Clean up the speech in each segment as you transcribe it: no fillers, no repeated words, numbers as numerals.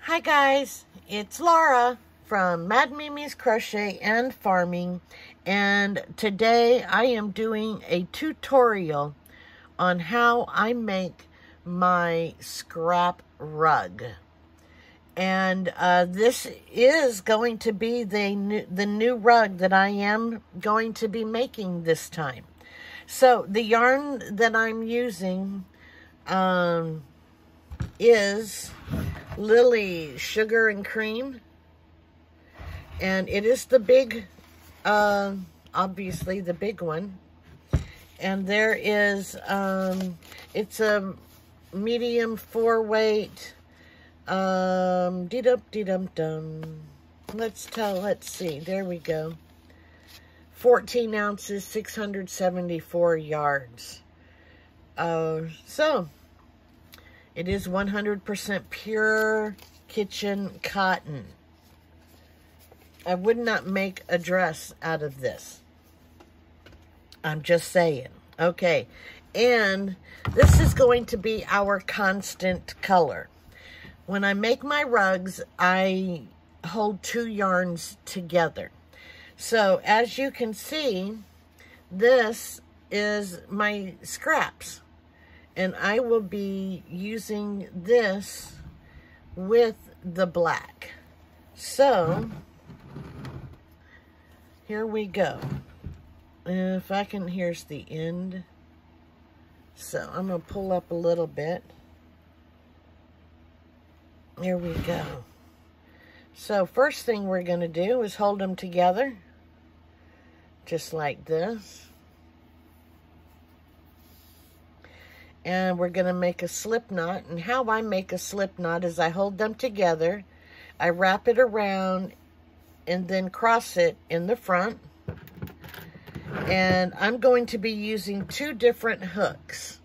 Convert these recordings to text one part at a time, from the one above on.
Hi guys, it's Laura from madmimiscrochet and farming, and today I am doing a tutorial on how I make my scrap rug. And this is going to be the new rug that I am going to be making this time. So the yarn that I'm using is Lily Sugar and Cream, and it is the big, obviously the big one. And there is, it's a medium 4-weight, dee-dum-dee-dum-dum. Let's see, there we go. 14 ounces, 674 yards. So, it is 100% pure kitchen cotton. I would not make a dress out of this. I'm just saying. Okay. And this is going to be our constant color. When I make my rugs, I hold 2 yarns together. So, as you can see, this is my scraps. And I will be using this with the black. So, here we go. If I can, here's the end. So, I'm going to pull up a little bit. There we go. So, first thing we're going to do is hold them together. Just like this. And we're going to make a slip knot. And how I make a slip knot is I hold them together, I wrap it around, and then cross it in the front. And I'm going to be using 2 different hooks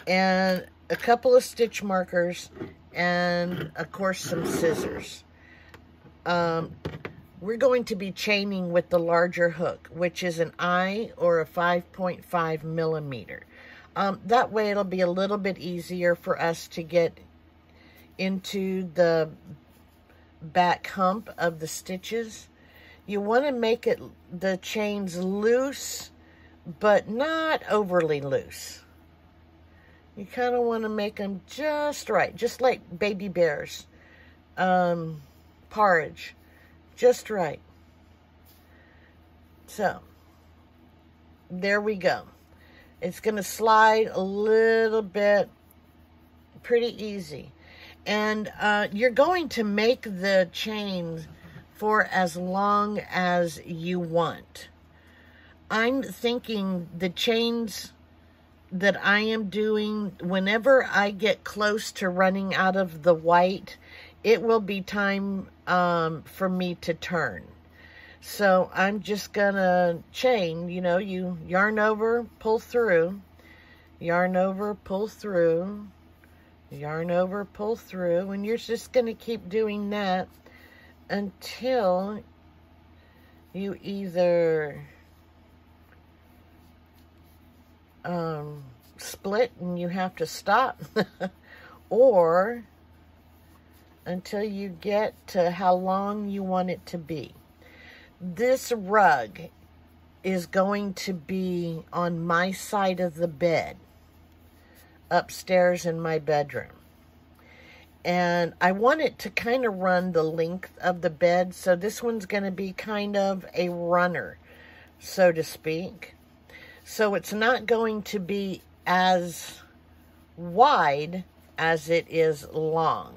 and a couple of stitch markers and, of course, some scissors. We're going to be chaining with the larger hook, which is an I or a 5.5 millimeter. That way it'll be a little bit easier for us to get into the back hump of the stitches. You want to make it the chains loose, but not overly loose. You kind of want to make them just right, just like baby bears, porridge, just right. So, there we go. It's going to slide a little bit, pretty easy. And you're going to make the chains for as long as you want. I'm thinking the chains that I am doing, whenever I get close to running out of the white, it will be time for me to turn. So I'm just gonna chain, you know, you yarn over, pull through, yarn over, pull through, yarn over, pull through, and you're just gonna keep doing that until you either split and you have to stop, or until you get to how long you want it to be. This rug is going to be on my side of the bed, upstairs in my bedroom. And I want it to kind of run the length of the bed, so this one's going to be kind of a runner, so to speak. So it's not going to be as wide as it is long.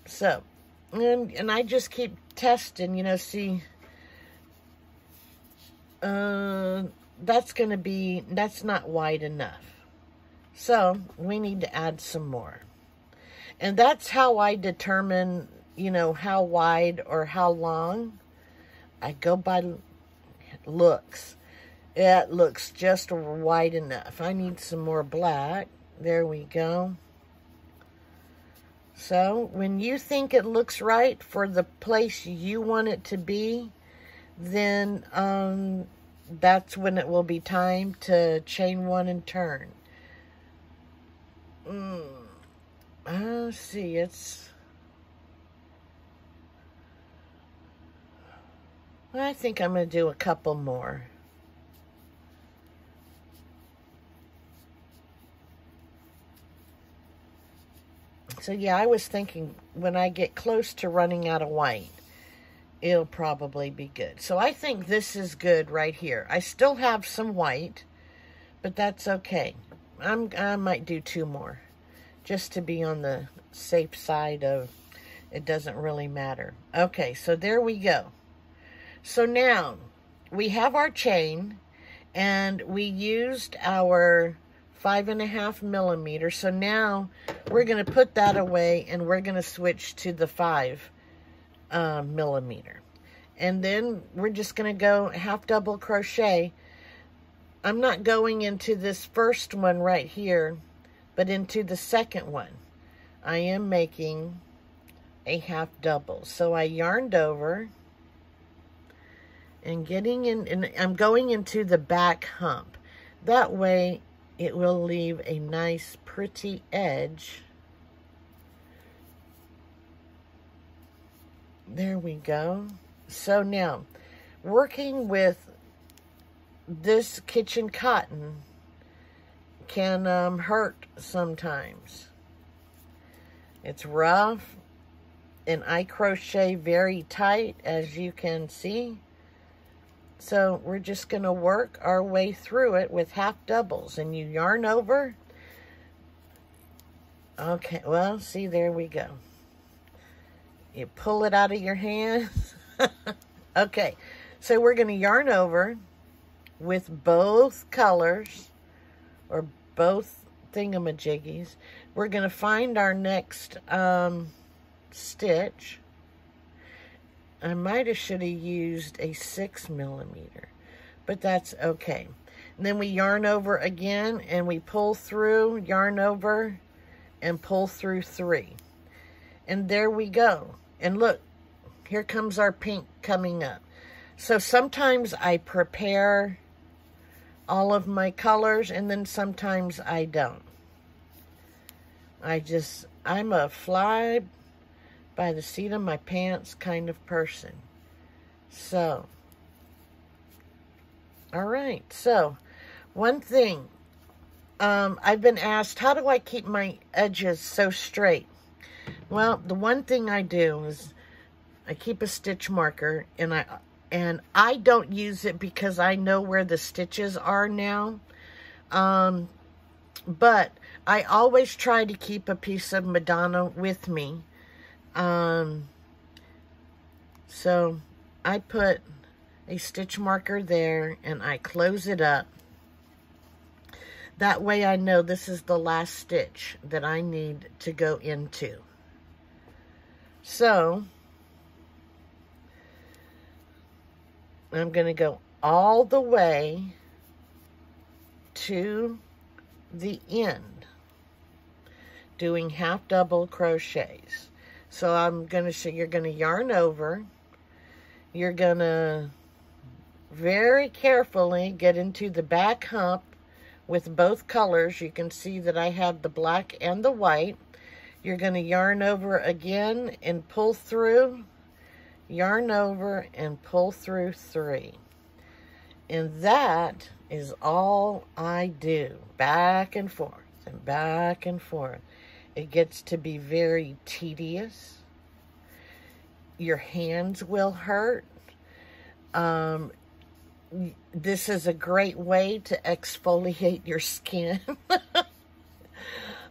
So, and I just keep testing, you know, see, that's not wide enough. So, we need to add some more. And that's how I determine, you know, how wide or how long. I go by looks. It looks just wide enough. I need some more black. There we go. So, when you think it looks right for the place you want it to be, then that's when it will be time to chain one and turn. let's see, I think I'm going to do a couple more. So yeah, I was thinking when I get close to running out of white, it'll probably be good. So I think this is good right here. I still have some white, but that's okay. I might do 2 more, just to be on the safe side of it doesn't really matter. Okay, so there we go. So now we have our chain, and we used our 5.5 millimeter. So now we're going to put that away, and we're going to switch to the 5 millimeter. And then we're just going to go half double crochet. I'm not going into this first one right here, but into the second one. I am making a half double. So I yarned over and getting in, and I'm going into the back hump. That way it will leave a nice pretty edge. There we go. So now, working with this kitchen cotton can hurt sometimes. It's rough, and I crochet very tight, as you can see. So we're just going to work our way through it with half doubles, and you yarn over. Okay, well, see, there we go. You pull it out of your hands. Okay, so we're going to yarn over with both colors, or both thingamajiggies. We're going to find our next stitch. I might have should have used a 6 millimeter, but that's okay. And then we yarn over again, and we pull through, yarn over, and pull through 3. And there we go. And look, here comes our pink coming up. So sometimes I prepare all of my colors, and then sometimes I don't. I'm a fly by the seat of my pants kind of person. So, all right. So, one thing, I've been asked, how do I keep my edges so straight? Well, the one thing I do is I keep a stitch marker, and I don't use it because I know where the stitches are now. But I always try to keep a piece of McDonald with me. So I put a stitch marker there, and I close it up. That way I know this is the last stitch that I need to go into. So I'm going to go all the way to the end, doing half double crochets. So I'm going to show, you're going to yarn over, you're going to very carefully get into the back hump with both colors. You can see that I have the black and the white. You're going to yarn over again and pull through, yarn over and pull through 3. And that is all I do, back and forth and back and forth. It gets to be very tedious. Your hands will hurt. This is a great way to exfoliate your skin.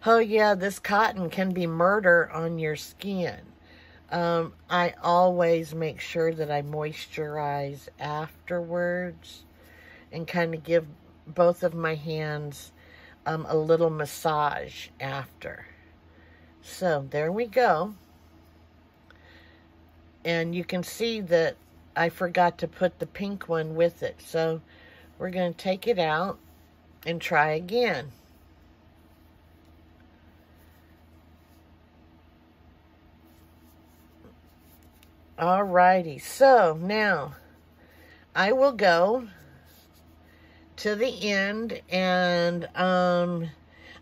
Oh yeah, this cotton can be murder on your skin. I always make sure that I moisturize afterwards and kind of give both of my hands a little massage after. So there we go. And you can see that I forgot to put the pink one with it. So we're going to take it out and try again. Alrighty, so now I will go to the end, and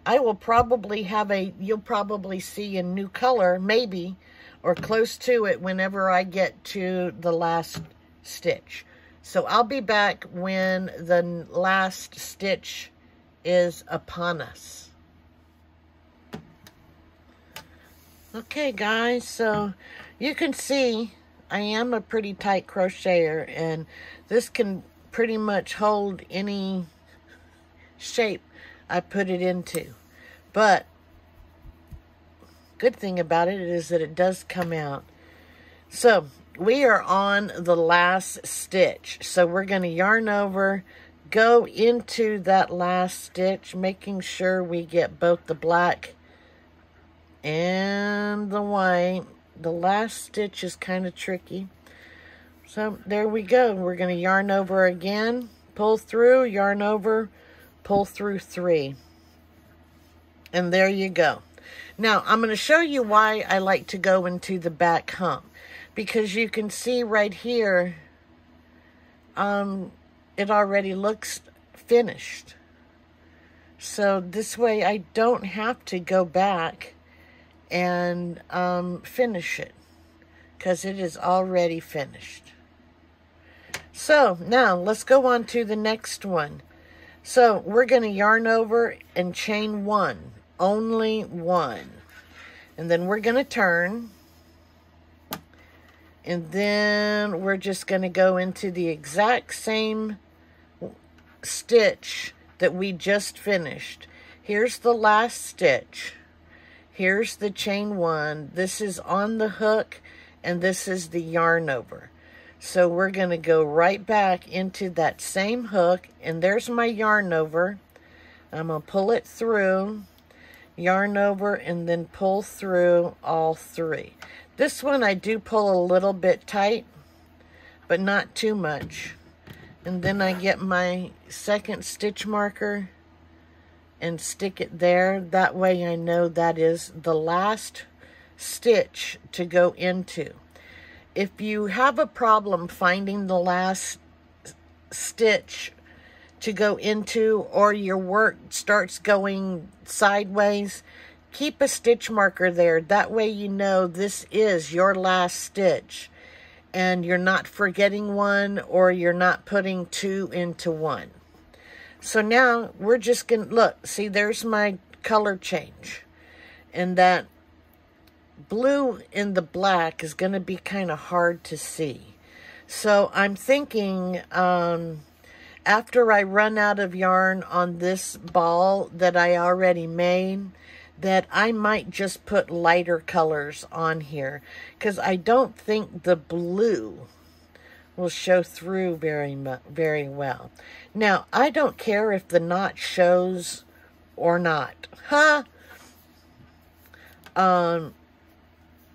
I will probably have you'll probably see a new color, maybe, or close to it whenever I get to the last stitch. So I'll be back when the last stitch is upon us. Okay, guys, so you can see I am a pretty tight crocheter, and this can pretty much hold any shape I put it into. But good thing about it is that it does come out. So we are on the last stitch. So we're going to yarn over, go into that last stitch, making sure we get both the black and the white. The last stitch is kind of tricky. So there we go. We're going to yarn over again, pull through, yarn over, pull through 3. And there you go. Now, I'm going to show you why I like to go into the back hump. Because you can see right here, it already looks finished. So this way I don't have to go back and finish it, because it is already finished. So now let's go on to the next one. So we're going to yarn over and chain 1, only 1, and then we're going to turn, and then we're just going to go into the exact same stitch that we just finished. Here's the last stitch. Here's the chain 1. This is on the hook, and this is the yarn over. So we're going to go right back into that same hook, and there's my yarn over. I'm going to pull it through, yarn over, and then pull through all 3. This one I do pull a little bit tight, but not too much. And then I get my second stitch marker and stick it there. That way I know that is the last stitch to go into. If you have a problem finding the last stitch to go into, or your work starts going sideways, keep a stitch marker there. That way you know this is your last stitch, and you're not forgetting one, or you're not putting 2 into 1. So now we're just going to, look, see, there's my color change. And that blue in the black is going to be kind of hard to see. So I'm thinking after I run out of yarn on this ball that I already made, that I might just put lighter colors on here, because I don't think the blue will show through very well. Now, I don't care if the knot shows or not.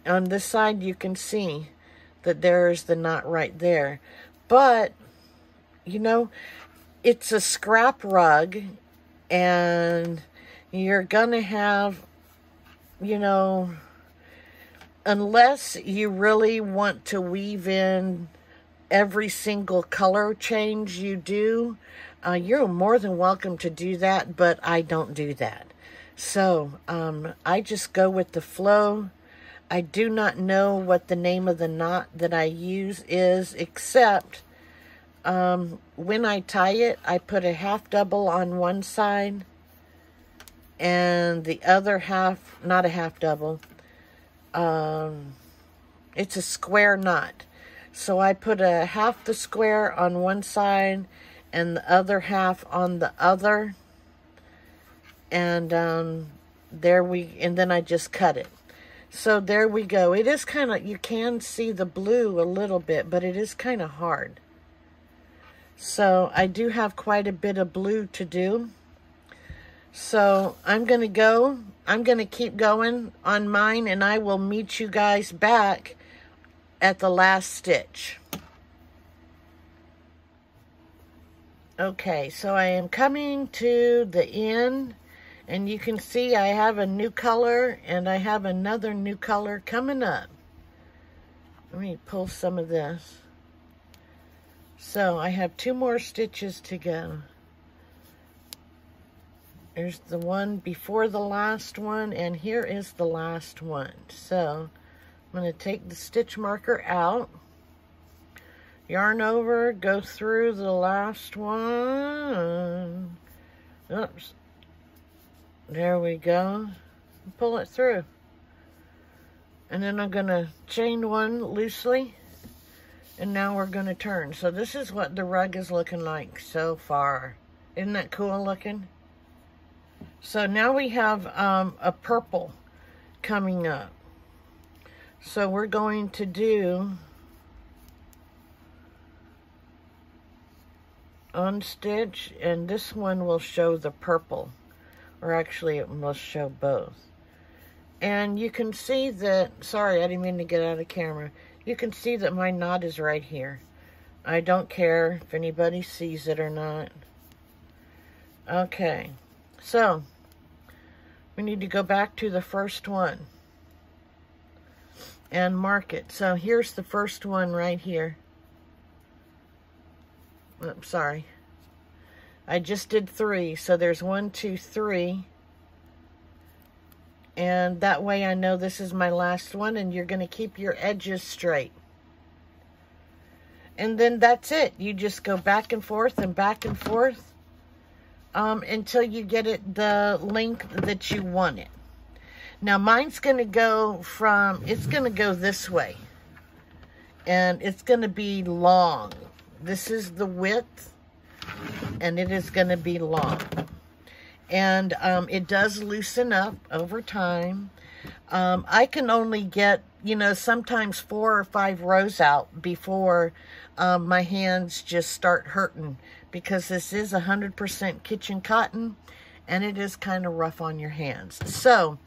On this side, you can see that there's the knot right there. But, you know, it's a scrap rug, and you're gonna have, you know, unless you really want to weave in every single color change you do, you're more than welcome to do that, but I don't do that. So I just go with the flow. I do not know what the name of the knot that I use is, except when I tie it, I put a half double on one side, and the other half, not a half double, it's a square knot. So I put a half the square on one side and the other half on the other, and and then I just cut it. So there we go. It is kind of, you can see the blue a little bit, but it is kind of hard. So I do have quite a bit of blue to do. So I'm going to keep going on mine, and I will meet you guys back at the last stitch. Okay, so I am coming to the end, and you can see I have a new color, and I have another new color coming up. Let me pull some of this. So I have 2 more stitches to go. There's the one before the last one, and here is the last one. So I'm going to take the stitch marker out, yarn over, go through the last one. Oops. There we go. Pull it through. And then I'm going to chain one loosely. And now we're going to turn. So this is what the rug is looking like so far. Isn't that cool looking? So now we have a purple coming up. So we're going to do unstitch, and this one will show the purple. Or actually it must show both. And you can see that, sorry, I didn't mean to get out of camera. You can see that my knot is right here. I don't care if anybody sees it or not. Okay, so we need to go back to the first one and mark it. So here's the first one right here. Oops, sorry. I just did 3, so there's 1, 2, 3. And that way I know this is my last one, and you're going to keep your edges straight. And then that's it. You just go back and forth until you get it the length that you want it. Now mine's going to go it's going to go this way. And it's going to be long. This is the width, and it is going to be long. And it does loosen up over time. I can only get, sometimes 4 or 5 rows out before my hands just start hurting, because this is 100% kitchen cotton, and it is kind of rough on your hands. So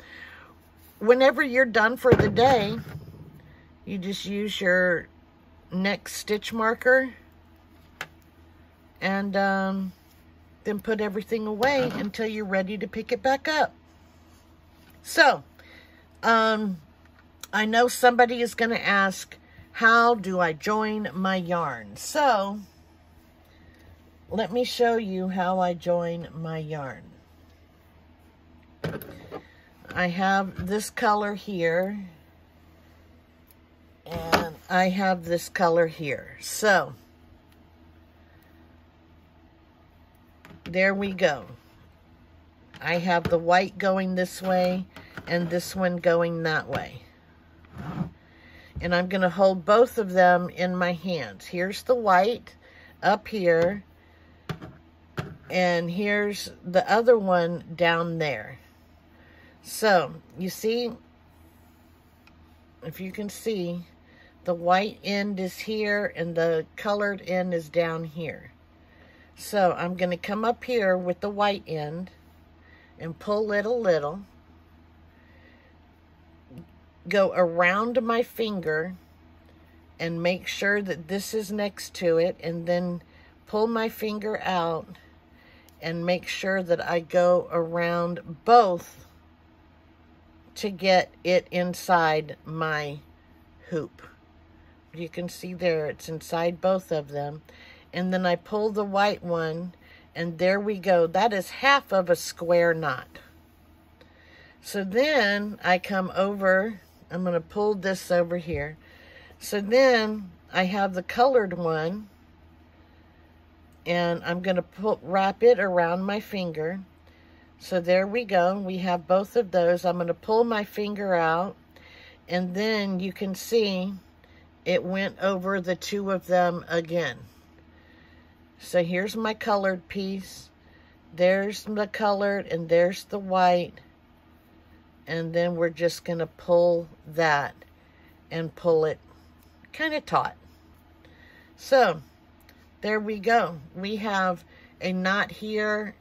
whenever you're done for the day, you just use your next stitch marker and then put everything away until you're ready to pick it back up. So, I know somebody is going to ask, how do I join my yarn? So, let me show you how I join my yarn. I have this color here, and I have this color here. So, there we go. I have the white going this way and this one going that way. And I'm going to hold both of them in my hands. Here's the white up here, and here's the other one down there. So, you see, if you can see, the white end is here and the colored end is down here. So I'm going to come up here with the white end and pull it a little. Go around my finger and make sure that this is next to it, and then pull my finger out and make sure that I go around both to get it inside my hoop. You can see there, it's inside both of them. And then I pull the white one, and there we go. That is half of a square knot. So then I come over, I'm going to pull this over here. So then I have the colored one, and I'm going to wrap it around my finger. So there we go. We have both of those. I'm going to pull my finger out, and then you can see it went over the two of them again. So here's my colored piece. There's the colored, and there's the white. And then we're just going to pull that and pull it kind of taut. So there we go. We have a knot here,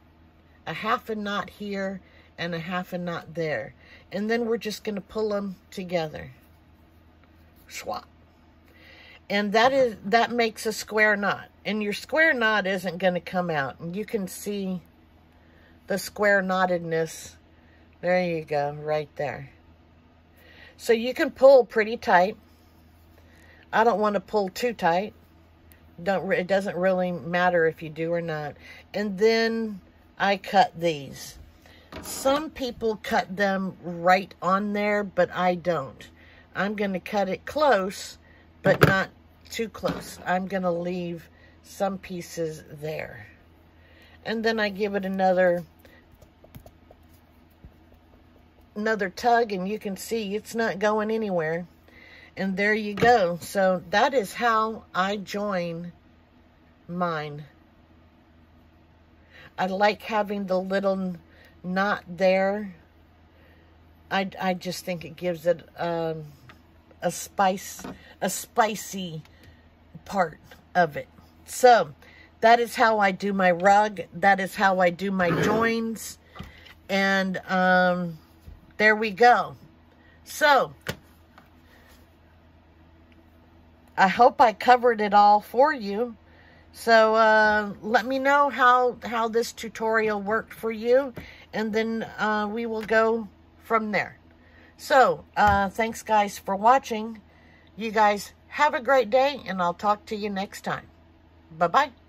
a half a knot here, and a half a knot there. And then we're just going to pull them together. Swap. And that makes a square knot. And your square knot isn't going to come out. And you can see the square knottedness. There you go, right there. So you can pull pretty tight. I don't want to pull too tight. It doesn't really matter if you do or not. And then I cut these. Some people cut them right on there, but I don't. I'm going to cut it close, but not too close. I'm going to leave some pieces there. And then I give it another tug, and you can see it's not going anywhere. And there you go. So that is how I join mine. I like having the little knot there. I just think it gives it a spicy part of it. So that is how I do my rug. That is how I do my joins. And there we go. So I hope I covered it all for you. So let me know how this tutorial worked for you, and then we will go from there. So thanks guys for watching. You guys have a great day, and I'll talk to you next time. Bye-bye.